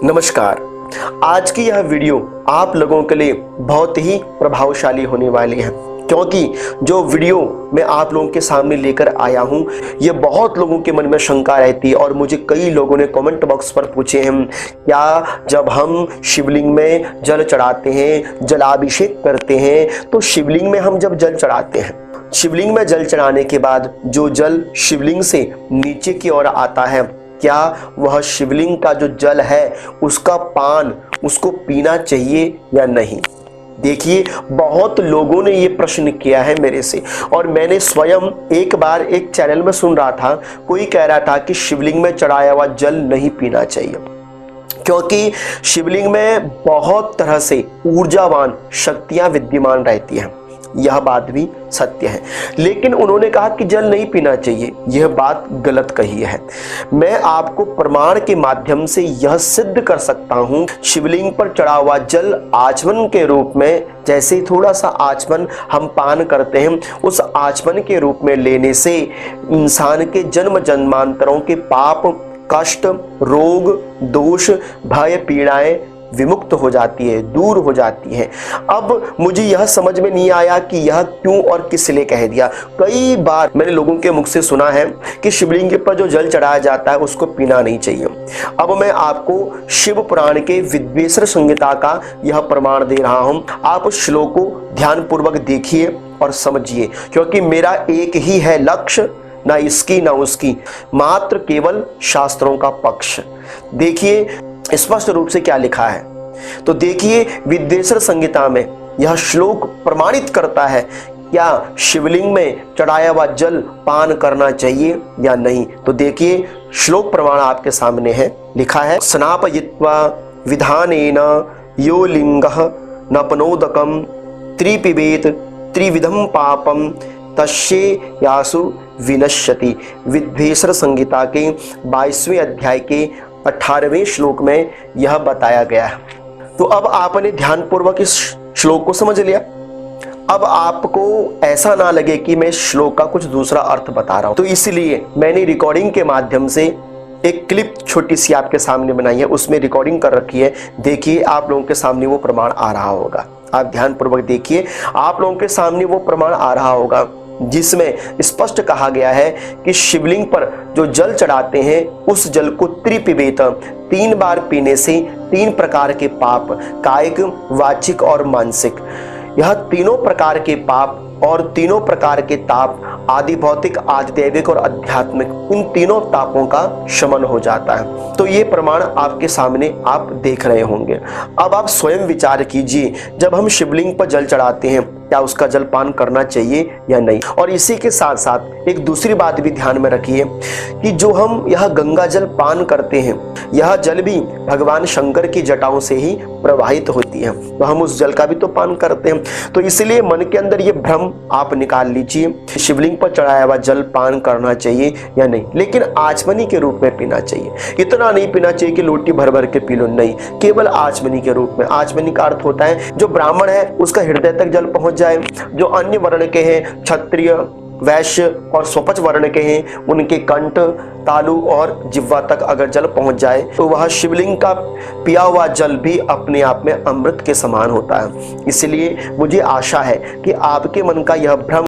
नमस्कार। आज की यह वीडियो आप लोगों के लिए बहुत ही प्रभावशाली होने वाली है, क्योंकि जो वीडियो मैं आप लोगों के सामने लेकर आया हूं, ये बहुत लोगों के मन में शंका रहती है और मुझे कई लोगों ने कमेंट बॉक्स पर पूछे हैं, क्या जब हम शिवलिंग में जल चढ़ाते हैं, जलाभिषेक करते हैं, तो शिवलिंग में हम जब जल चढ़ाते हैं, शिवलिंग में जल चढ़ाने के बाद जो जल शिवलिंग से नीचे की ओर आता है, क्या वह शिवलिंग का जो जल है उसका पान उसको पीना चाहिए या नहीं। देखिए, बहुत लोगों ने ये प्रश्न किया है मेरे से, और मैंने स्वयं एक बार एक चैनल में सुन रहा था, कोई कह रहा था कि शिवलिंग में चढ़ाया हुआ जल नहीं पीना चाहिए, क्योंकि शिवलिंग में बहुत तरह से ऊर्जावान शक्तियां विद्यमान रहती हैं। यह बात भी सत्य है, लेकिन उन्होंने कहा कि जल नहीं पीना चाहिए। यह बात गलत कही है। मैं आपको प्रमाण के माध्यम से यह सिद्ध कर सकता हूं, शिवलिंग पर चढ़ा हुआ जल आचमन के रूप में, जैसे थोड़ा सा आचमन हम पान करते हैं, उस आचमन के रूप में लेने से इंसान के जन्म जन्मांतरों के पाप, कष्ट, रोग, दोष, भय, पीड़ाएं विमुक्त हो जाती है, दूर हो जाती है। अब मुझे यह समझ में नहीं आया कि यह क्यों और किस लिए कह दिया। कई बार मैंने लोगों के मुख से सुना है कि शिवलिंग पर जो जल चढ़ाया जाता है उसको पीना नहीं चाहिए। अब मैं आपको शिव पुराण के विद्वेश्वर संहिता का यह प्रमाण दे रहा हूं। आप उस श्लोक को ध्यान पूर्वक देखिए और समझिए, क्योंकि मेरा एक ही है लक्ष्य, ना इसकी ना उसकी, मात्र केवल शास्त्रों का पक्ष। देखिए स्पष्ट रूप से क्या लिखा है, तो देखिए विद्वेश्वर संहिता में यह श्लोक प्रमाणित करता है क्या शिवलिंग में चढ़ाया हुआ जल पान करना चाहिए या नहीं। तो देखिए श्लोक प्रमाण आपके सामने है, लिखा है, स्नापयित्वा विधानेन यो लिंगः नपनोदकम त्रिपिबेत त्रिविधम पापम तस्ये यासु विनश्यति। विद्वेश्वर संहिता के 22वें अध्याय के 18वें श्लोक में यह बताया गया है। तो अब आपने ध्यानपूर्वक इस श्लोक को समझ लिया। अब आपको ऐसा ना लगे कि मैं श्लोक का कुछ दूसरा अर्थ बता रहा हूं, तो इसलिए मैंने रिकॉर्डिंग के माध्यम से एक क्लिप छोटी सी आपके सामने बनाई है, उसमें रिकॉर्डिंग कर रखी है। देखिए आप लोगों के सामने वो प्रमाण आ रहा होगा। आप ध्यानपूर्वक देखिए, आप लोगों के सामने वो प्रमाण आ रहा होगा जिसमें स्पष्ट कहा गया है कि शिवलिंग पर जो जल चढ़ाते हैं उस जल को त्रिपिबेत 3 बार पीने से 3 प्रकार के पाप, कायिक, वाचिक और मानसिक, यह तीनों प्रकार के पाप और तीनों प्रकार के ताप, आदि भौतिक, आदि दैविक और आध्यात्मिक, इन तीनों तापों का शमन हो जाता है। तो ये प्रमाण आपके सामने आप देख रहे होंगे। अब आप स्वयं विचार कीजिए, जब हम शिवलिंग पर जल चढ़ाते हैं क्या उसका जल पान करना चाहिए या नहीं। और इसी के साथ साथ एक दूसरी बात भी ध्यान में रखिए कि जो हम यह गंगा जल पान करते हैं, यह जल भी भगवान शंकर की जटाओं से ही प्रवाहित होती है, तो हम उस जल का भी तो पान करते हैं। तो इसलिए मन के अंदर ये भ्रम आप निकाल लीजिए, शिवलिंग पर चढ़ाया हुआ जल पान करना चाहिए या नहीं, लेकिन आचमनी के रूप में पीना चाहिए। इतना नहीं पीना चाहिए कि लोटी भर भर के पी लो, नहीं, केवल आचमनी के रूप में। आचमनी का अर्थ होता है जो ब्राह्मण है उसका हृदय तक जल पहुंच जाए, जो अन्य वर्ण के हैं, क्षत्रिय, वैश्य और स्वपच वर्ण के हैं, उनके कंठ, तालु और जिह्वा तक अगर जल पहुंच जाए तो वह शिवलिंग का पिया हुआ जल भी अपने आप में अमृत के समान होता है। इसलिए मुझे आशा है कि आपके मन का यह भ्रम